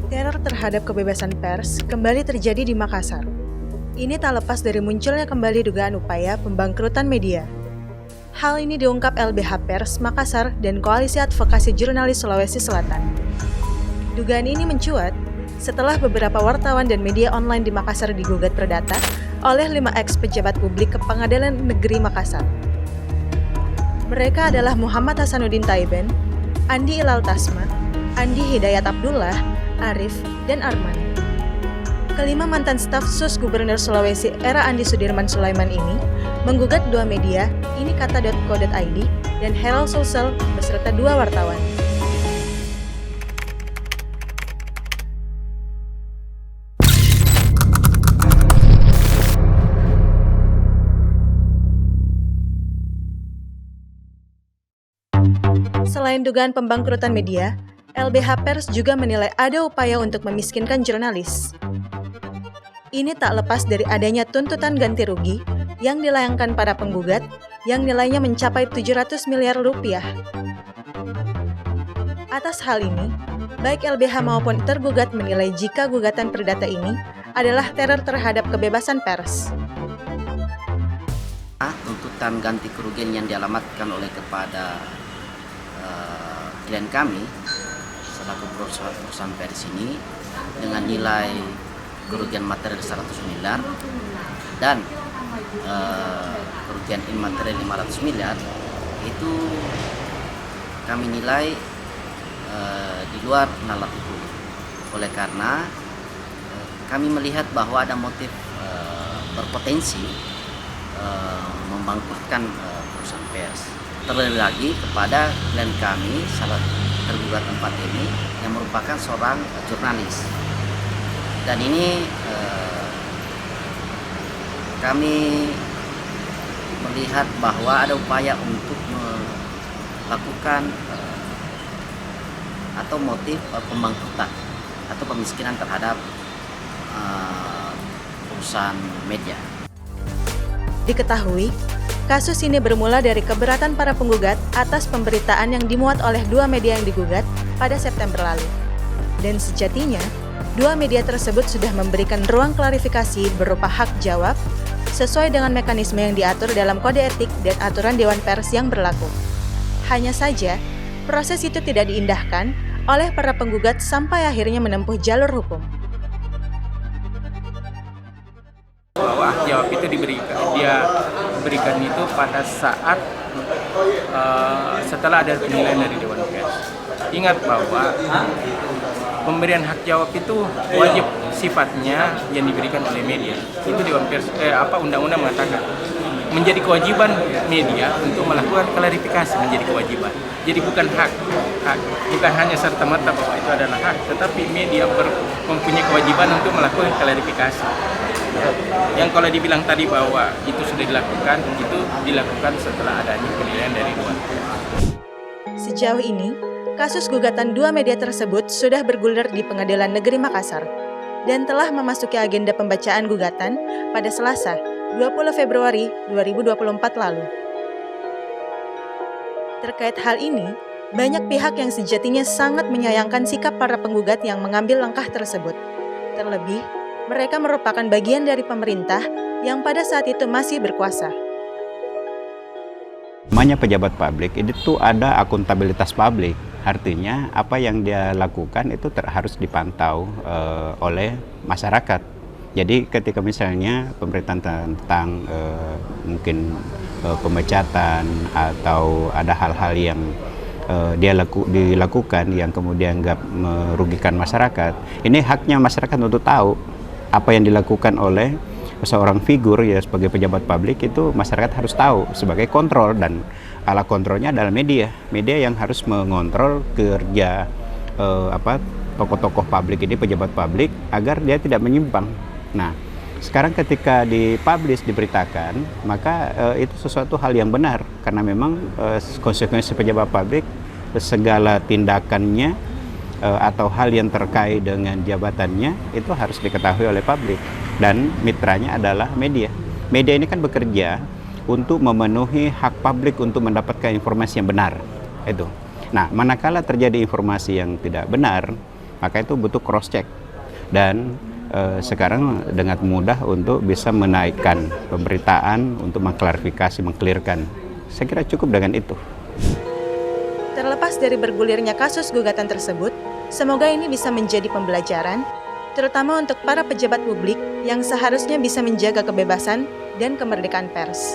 Teror terhadap kebebasan pers kembali terjadi di Makassar. Ini tak lepas dari munculnya kembali dugaan upaya pembangkrutan media. Hal ini diungkap LBH Pers Makassar dan Koalisi Advokasi Jurnalis Sulawesi Selatan. Dugaan ini mencuat setelah beberapa wartawan dan media online di Makassar digugat perdata oleh 5 ex-pejabat publik ke Pengadilan Negeri Makassar. Mereka adalah Muhammad Hasanuddin Taiben, Andi Ilal Tasma, Andi Hidayat Abdullah, Arif, dan Arman. Kelima mantan staf Sus Gubernur Sulawesi era Andi Sudirman Sulaiman ini menggugat 2 media, ini kata.co.id dan Herald Social beserta 2 wartawan. Selain dugaan pembangkrutan media, LBH Pers juga menilai ada upaya untuk memiskinkan jurnalis. Ini tak lepas dari adanya tuntutan ganti rugi yang dilayangkan para penggugat yang nilainya mencapai 700 miliar rupiah. Atas hal ini, baik LBH maupun tergugat menilai jika gugatan perdata ini adalah teror terhadap kebebasan pers. Tuntutan ganti kerugian yang dialamatkan oleh kepada klien kami selaku perusahaan pers ini dengan nilai kerugian material 100 miliar dan kerugian imaterial 500 miliar itu kami nilai di luar nalar hukum. Oleh karena kami melihat bahwa ada motif berpotensi membangkrutkan perusahaan pers. Terlebih lagi kepada klien kami, salah tergugat 4 ini yang merupakan seorang jurnalis. Dan ini kami melihat bahwa ada upaya untuk melakukan atau motif pembangkrutan atau pemiskinan terhadap perusahaan media. Diketahui, kasus ini bermula dari keberatan para penggugat atas pemberitaan yang dimuat oleh 2 media yang digugat pada September lalu. Dan sejatinya, 2 media tersebut sudah memberikan ruang klarifikasi berupa hak jawab sesuai dengan mekanisme yang diatur dalam kode etik dan aturan Dewan Pers yang berlaku. Hanya saja, proses itu tidak diindahkan oleh para penggugat sampai akhirnya menempuh jalur hukum. Bahwa hak jawab itu diberikan itu pada saat setelah ada penilaian dari Dewan Pers. Ingat bahwa pemberian hak jawab itu wajib sifatnya yang diberikan oleh media. Itu Dewan Pers undang-undang mengatakan menjadi kewajiban media untuk melakukan klarifikasi, menjadi kewajiban. Jadi bukan hak, bukan hanya serta-merta bahwa itu adalah hak, tetapi media mempunyai kewajiban untuk melakukan klarifikasi. Yang kalau dibilang tadi bahwa itu sudah dilakukan, itu dilakukan setelah adanya penilaian dari Dewan Pers. Sejauh ini, kasus gugatan 2 media tersebut sudah bergulir di Pengadilan Negeri Makassar dan telah memasuki agenda pembacaan gugatan pada Selasa, 20 Februari 2024 lalu. Terkait hal ini, banyak pihak yang sejatinya sangat menyayangkan sikap para penggugat yang mengambil langkah tersebut. Terlebih, mereka merupakan bagian dari pemerintah yang pada saat itu masih berkuasa. Namanya pejabat publik itu ada akuntabilitas publik, artinya apa yang dia lakukan itu harus dipantau oleh masyarakat. Jadi ketika misalnya pemerintahan tentang mungkin pemecatan atau ada hal-hal yang dilakukan yang kemudian nggak merugikan masyarakat, ini haknya masyarakat untuk tahu apa yang dilakukan oleh seorang figur ya sebagai pejabat publik. Itu masyarakat harus tahu sebagai kontrol, dan alat kontrolnya adalah media yang harus mengontrol kerja tokoh-tokoh publik ini, pejabat publik, agar dia tidak menyimpang. Nah, sekarang ketika dipublish, diberitakan, maka itu sesuatu hal yang benar, karena memang konsekuensi pejabat publik segala tindakannya atau hal yang terkait dengan jabatannya itu harus diketahui oleh publik, dan mitranya adalah media. Media ini kan bekerja untuk memenuhi hak publik untuk mendapatkan informasi yang benar. Itu. Nah, manakala terjadi informasi yang tidak benar, Maka itu butuh cross check. Dan sekarang dengan mudah untuk bisa menaikkan pemberitaan untuk mengklarifikasi, mengklirkan. Saya kira cukup dengan itu. Terlepas dari bergulirnya kasus gugatan tersebut, semoga ini bisa menjadi pembelajaran, terutama untuk para pejabat publik yang seharusnya bisa menjaga kebebasan dan kemerdekaan pers.